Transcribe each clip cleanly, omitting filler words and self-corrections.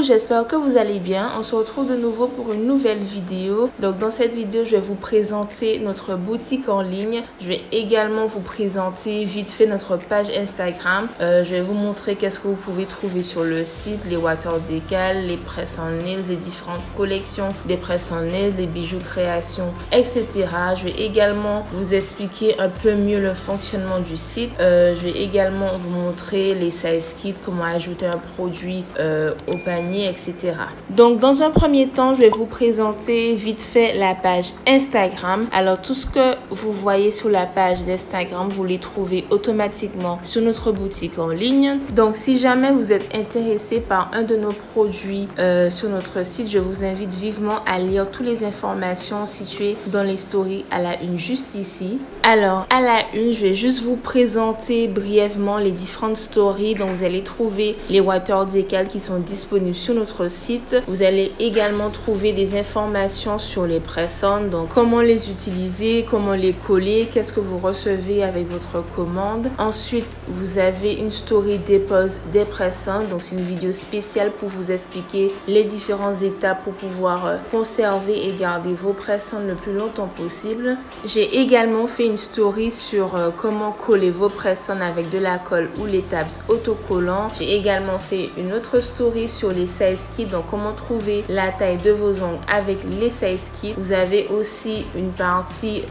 j'espère que vous allez bien. On se retrouve de nouveau pour une nouvelle vidéo. Donc dans cette vidéo, je vais vous présenter notre boutique en ligne. Je vais également vous présenter vite fait notre page Instagram. Je vais vous montrer qu'est-ce que vous pouvez trouver sur le site, les water decals, les press on nails, les différentes collections des press on nails, les bijoux création, etc. Je vais également vous expliquer un peu mieux le fonctionnement du site. Je vais également vous montrer les size kits, comment ajouter un produit au panier, etc. Donc dans un premier temps, je vais vous présenter vite fait la page Instagram. Alors tout ce que vous voyez sur la page d'Instagram, vous les trouvez automatiquement sur notre boutique en ligne. Donc si jamais vous êtes intéressé par un de nos produits sur notre site, je vous invite vivement à lire toutes les informations situées dans les stories à la une juste ici. Alors à la une, je vais juste vous présenter brièvement les différentes stories dont vous allez trouver les water decals qui sont disponibles sur notre site. Vous allez également trouver des informations sur les press-on, donc comment les utiliser, comment les coller, qu'est-ce que vous recevez avec votre commande. Ensuite, vous avez une story dépose des press-on, donc c'est une vidéo spéciale pour vous expliquer les différentes étapes pour pouvoir conserver et garder vos press-on le plus longtemps possible. J'ai également fait une story sur comment coller vos press-on avec de la colle ou les tabs autocollants. J'ai également fait une autre story sur les size kits, donc comment trouver la taille de vos ongles avec les size kits. Vous avez aussi une partie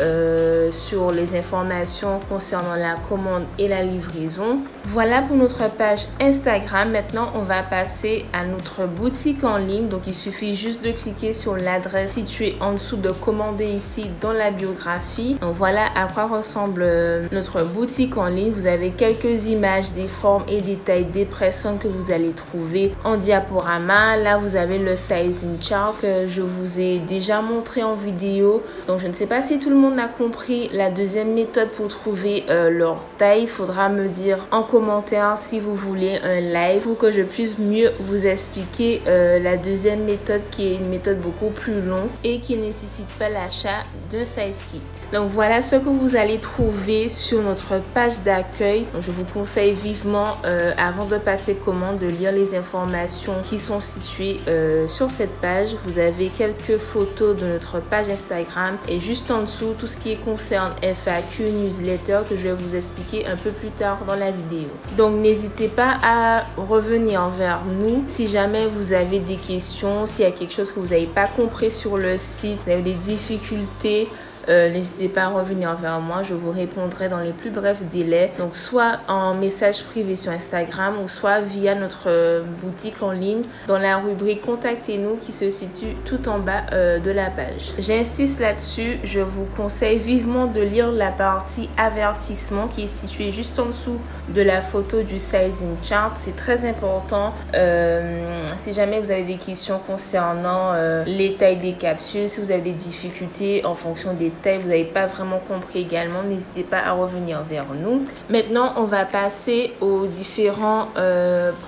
sur les informations concernant la commande et la livraison. Voilà pour notre page Instagram. Maintenant, on va passer à notre boutique en ligne. Donc, il suffit juste de cliquer sur l'adresse située en dessous de commander ici dans la biographie. Donc, voilà à quoi ressemble notre boutique en ligne. Vous avez quelques images des formes et des tailles des press-on que vous allez trouver en diaporama. Là, vous avez le sizing chart que je vous ai déjà montré en vidéo. Donc, je ne sais pas si tout le monde a compris la deuxième méthode pour trouver leur taille. Il faudra me dire en commentaire si vous voulez un live pour que je puisse mieux vous expliquer la deuxième méthode qui est une méthode beaucoup plus longue et qui ne nécessite pas l'achat d'un size kit. Donc, voilà ce que vous allez trouver sur notre page d'accueil. Je vous conseille vivement avant de passer commande de lire les informations qui sont situées sur cette page. Vous avez quelques photos de notre page Instagram et juste en dessous tout ce qui concerne FAQ, newsletter que je vais vous expliquer un peu plus tard dans la vidéo. Donc n'hésitez pas à revenir vers nous si jamais vous avez des questions, s'il y a quelque chose que vous n'avez pas compris sur le site, vous avez des difficultés. N'hésitez pas à revenir vers moi, je vous répondrai dans les plus brefs délais. Donc soit en message privé sur Instagram ou soit via notre boutique en ligne dans la rubrique contactez-nous qui se situe tout en bas de la page. J'insiste là-dessus, je vous conseille vivement de lire la partie avertissement qui est située juste en dessous de la photo du sizing chart. C'est très important si jamais vous avez des questions concernant les tailles des capsules, si vous avez des difficultés en fonction des tailles, vous n'avez pas vraiment compris également, n'hésitez pas à revenir vers nous. Maintenant, on va passer aux différents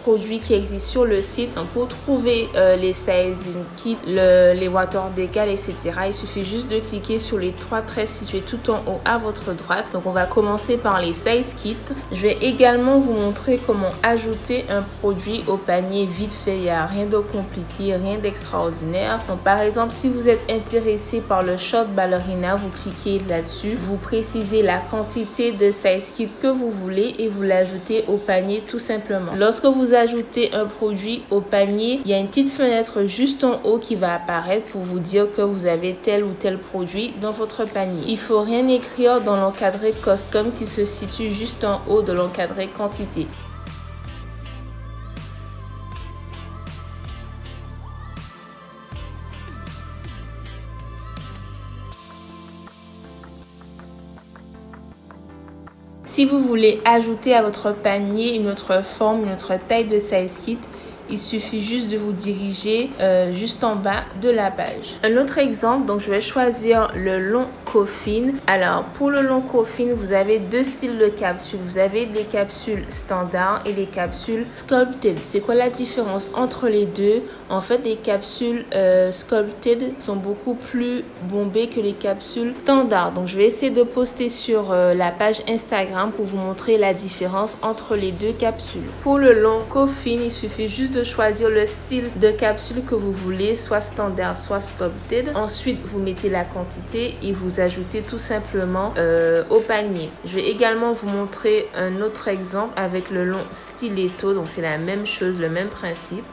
produits qui existent sur le site. Donc, pour trouver les sizing kits, les water decals, etc., il suffit juste de cliquer sur les trois traits situés tout en haut à votre droite. Donc, on va commencer par les size kits. Je vais également vous montrer comment ajouter un produit au panier vite fait. Il n'y a rien de compliqué, rien d'extraordinaire. Donc, par exemple, si vous êtes intéressé par le short ballerina, vous cliquez là-dessus, vous précisez la quantité de size kit que vous voulez et vous l'ajoutez au panier tout simplement. Lorsque vous ajoutez un produit au panier, il y a une petite fenêtre juste en haut qui va apparaître pour vous dire que vous avez tel ou tel produit dans votre panier. Il faut rien écrire dans l'encadré custom qui se situe juste en haut de l'encadré quantité. Si vous voulez ajouter à votre panier une autre forme, une autre taille de size kit, il suffit juste de vous diriger juste en bas de la page. Un autre exemple, donc je vais choisir le long coffin. Alors pour le long coffin, vous avez deux styles de capsules. Vous avez des capsules standards et des capsules sculpted. C'est quoi la différence entre les deux? En fait, les capsules sculpted sont beaucoup plus bombées que les capsules standards. Donc je vais essayer de poster sur la page Instagram pour vous montrer la différence entre les deux capsules. Pour le long coffin, il suffit juste de choisir le style de capsule que vous voulez, soit standard, soit sculpted. Ensuite, vous mettez la quantité et vous ajoutez tout simplement au panier. Je vais également vous montrer un autre exemple avec le long stiletto. Donc, c'est la même chose, le même principe.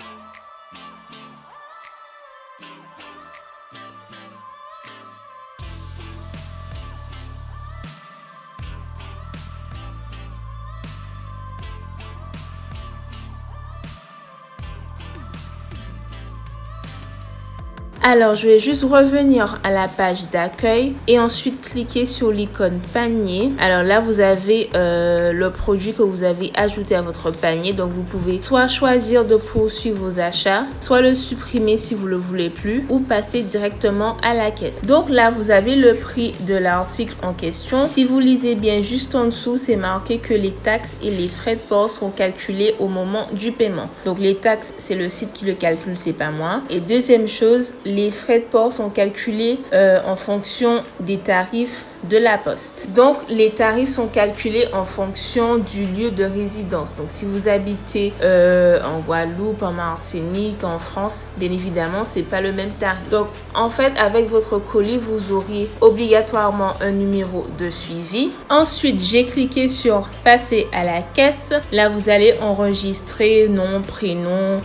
Alors, je vais juste revenir à la page d'accueil et ensuite cliquer sur l'icône panier. Alors là, vous avez le produit que vous avez ajouté à votre panier. Donc, vous pouvez soit choisir de poursuivre vos achats, soit le supprimer si vous ne le voulez plus ou passer directement à la caisse. Donc là, vous avez le prix de l'article en question. Si vous lisez bien juste en dessous, c'est marqué que les taxes et les frais de port sont calculés au moment du paiement. Donc, les taxes, c'est le site qui le calcule, c'est pas moi. Et deuxième chose, les frais de port sont calculés en fonction des tarifs de la poste. Donc, les tarifs sont calculés en fonction du lieu de résidence. Donc, si vous habitez en Guadeloupe, en Martinique, en France, bien évidemment, c'est pas le même tarif. Donc, en fait, avec votre colis, vous aurez obligatoirement un numéro de suivi. Ensuite, j'ai cliqué sur passer à la caisse. Là, vous allez enregistrer nom, prénom,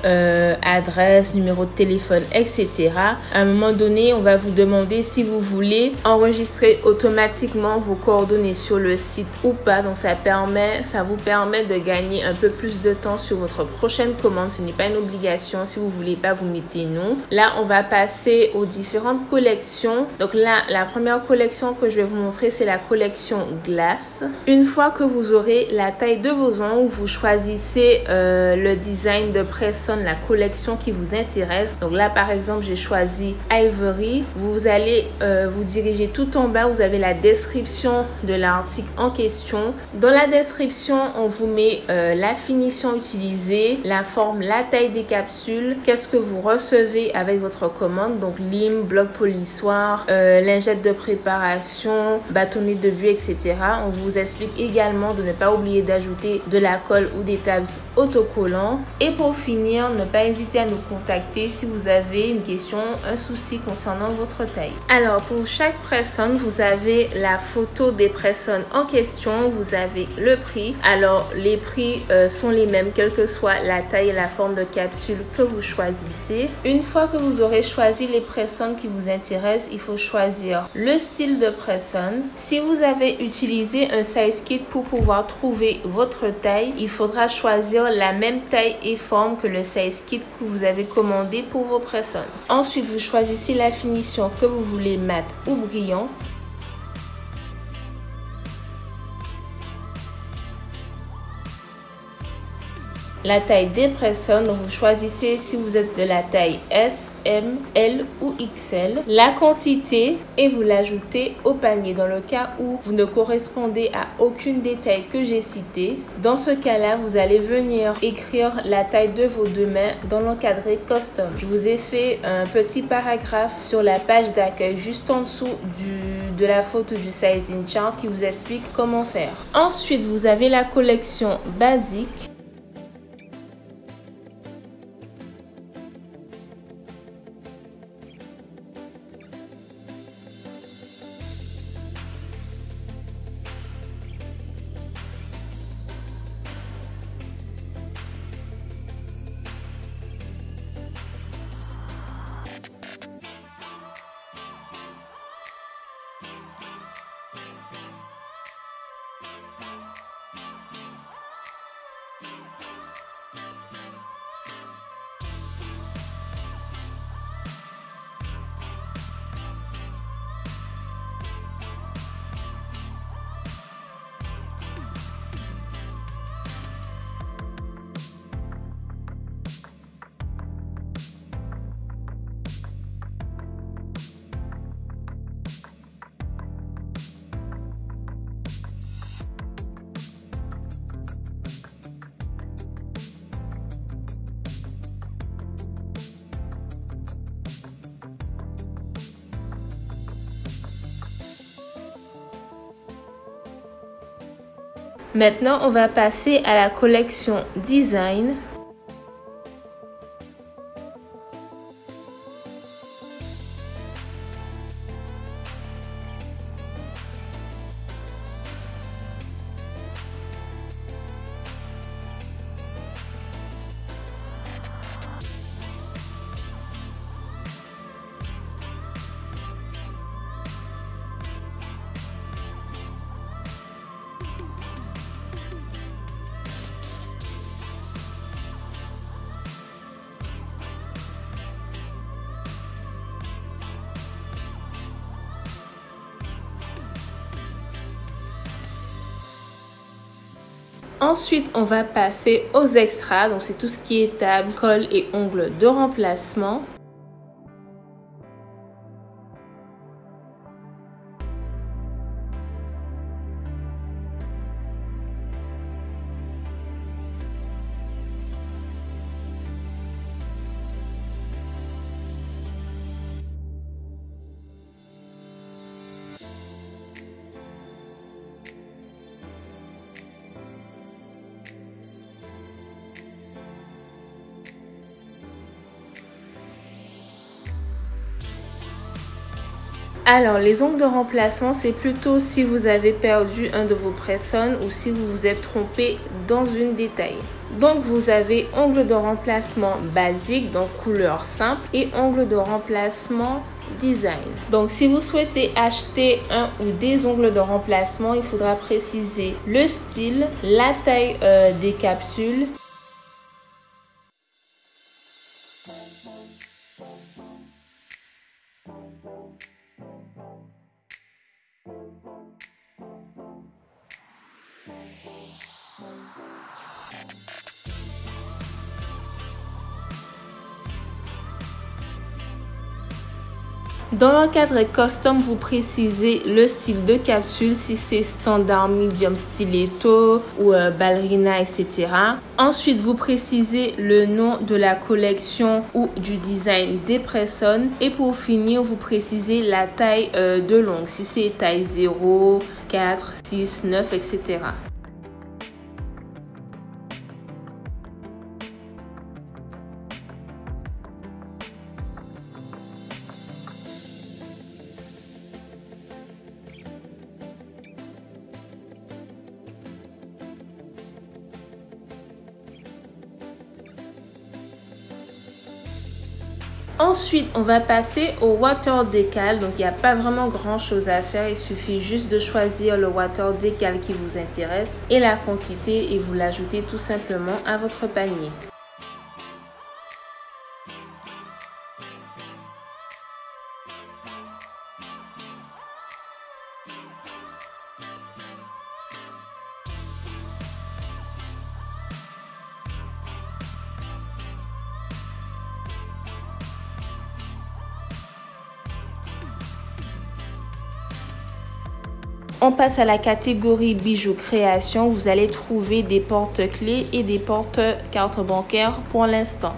adresse, numéro de téléphone, etc. À un moment donné, on va vous demander si vous voulez enregistrer automatiquement vos coordonnées sur le site ou pas. Donc ça vous permet de gagner un peu plus de temps sur votre prochaine commande. Ce n'est pas une obligation. Si vous voulez pas, vous mettez non. Là, on va passer aux différentes collections. Donc là, la première collection que je vais vous montrer, c'est la collection glace. Une fois que vous aurez la taille de vos ongles, vous choisissez le design de press-on, la collection qui vous intéresse. Donc là, par exemple, j'ai choisi Ivory. Vous allez vous diriger tout en bas. Vous avez la description de l'article en question. Dans la description, on vous met la finition utilisée, la forme, la taille des capsules, qu'est-ce que vous recevez avec votre commande, donc lime, bloc polissoir, lingette de préparation, bâtonnet de buée, etc. On vous explique également de ne pas oublier d'ajouter de la colle ou des tabs autocollants. Et pour finir, ne pas hésiter à nous contacter si vous avez une question, un souci concernant votre taille. Alors, pour chaque press-on, vous avez la photo des press-on en question, vous avez le prix. Alors, les prix sont les mêmes, quelle que soit la taille et la forme de capsule que vous choisissez. Une fois que vous aurez choisi les press-on qui vous intéressent, il faut choisir le style de press-on. Si vous avez utilisé un size kit pour pouvoir trouver votre taille, il faudra choisir la même taille et forme que le size kit que vous avez commandé pour vos press-on. Ensuite, vous choisissez la finition que vous voulez, mat ou brillante. La taille des press-on, vous choisissez si vous êtes de la taille S, M, L ou XL. La quantité et vous l'ajoutez au panier dans le cas où vous ne correspondez à aucune des tailles que j'ai citées. Dans ce cas-là, vous allez venir écrire la taille de vos deux mains dans l'encadré custom. Je vous ai fait un petit paragraphe sur la page d'accueil juste en dessous de la photo du sizing chart qui vous explique comment faire. Ensuite, vous avez la collection basique. Maintenant, on va passer à la collection design. Ensuite, on va passer aux extras. Donc, c'est tout ce qui est table, colle et ongles de remplacement. Alors, les ongles de remplacement, c'est plutôt si vous avez perdu un de vos press-on ou si vous vous êtes trompé dans une détail. Donc, vous avez ongles de remplacement basique, donc couleur simple, et ongles de remplacement design. Donc, si vous souhaitez acheter un ou des ongles de remplacement, il faudra préciser le style, la taille des capsules. Dans l'encadre custom, vous précisez le style de capsule, si c'est standard, medium, stiletto ou ballerina, etc. Ensuite, vous précisez le nom de la collection ou du design des press-on. Et pour finir, vous précisez la taille de l'ongle, si c'est taille 0, 4, 6, 9, etc. Ensuite, on va passer au water décal. Donc, il n'y a pas vraiment grand chose à faire. Il suffit juste de choisir le water décal qui vous intéresse et la quantité et vous l'ajoutez tout simplement à votre panier. On passe à la catégorie bijoux création. Vous allez trouver des porte-clés et des porte-cartes bancaires pour l'instant.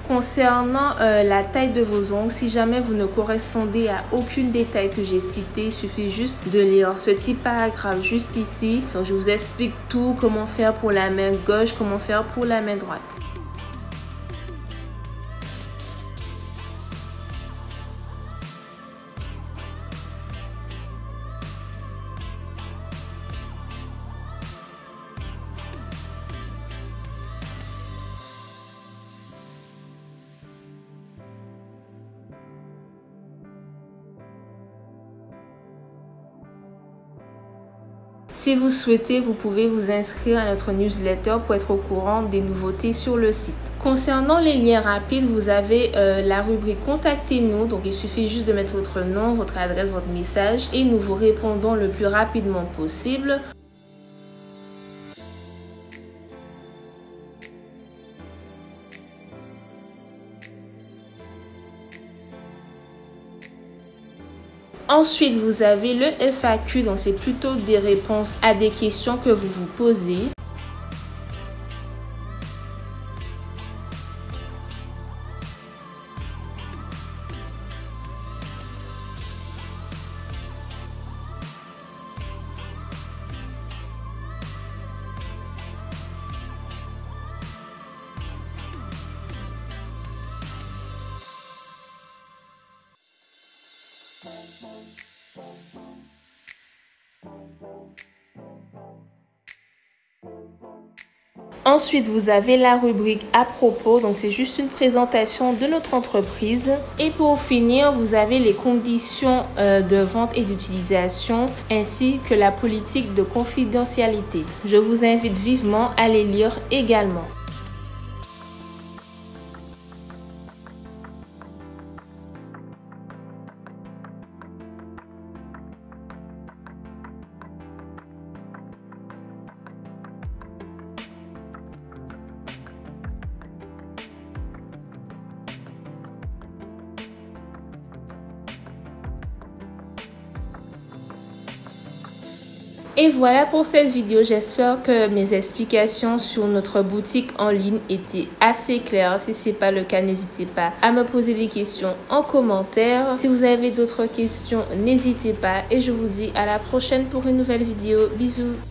Concernant la taille de vos ongles, si jamais vous ne correspondez à aucune des tailles que j'ai citées, il suffit juste de lire ce petit paragraphe juste ici. Donc, je vous explique tout, comment faire pour la main gauche, comment faire pour la main droite. Si vous souhaitez, vous pouvez vous inscrire à notre newsletter pour être au courant des nouveautés sur le site. Concernant les liens rapides, vous avez la rubrique Contactez-nous. Donc, il suffit juste de mettre votre nom, votre adresse, votre message et nous vous répondons le plus rapidement possible. Ensuite, vous avez le FAQ, donc c'est plutôt des réponses à des questions que vous vous posez. Ensuite, vous avez la rubrique à propos, donc c'est juste une présentation de notre entreprise. Et pour finir, vous avez les conditions de vente et d'utilisation ainsi que la politique de confidentialité. Je vous invite vivement à les lire également. Et voilà pour cette vidéo, j'espère que mes explications sur notre boutique en ligne étaient assez claires. Si ce n'est pas le cas, n'hésitez pas à me poser des questions en commentaire. Si vous avez d'autres questions, n'hésitez pas et je vous dis à la prochaine pour une nouvelle vidéo. Bisous!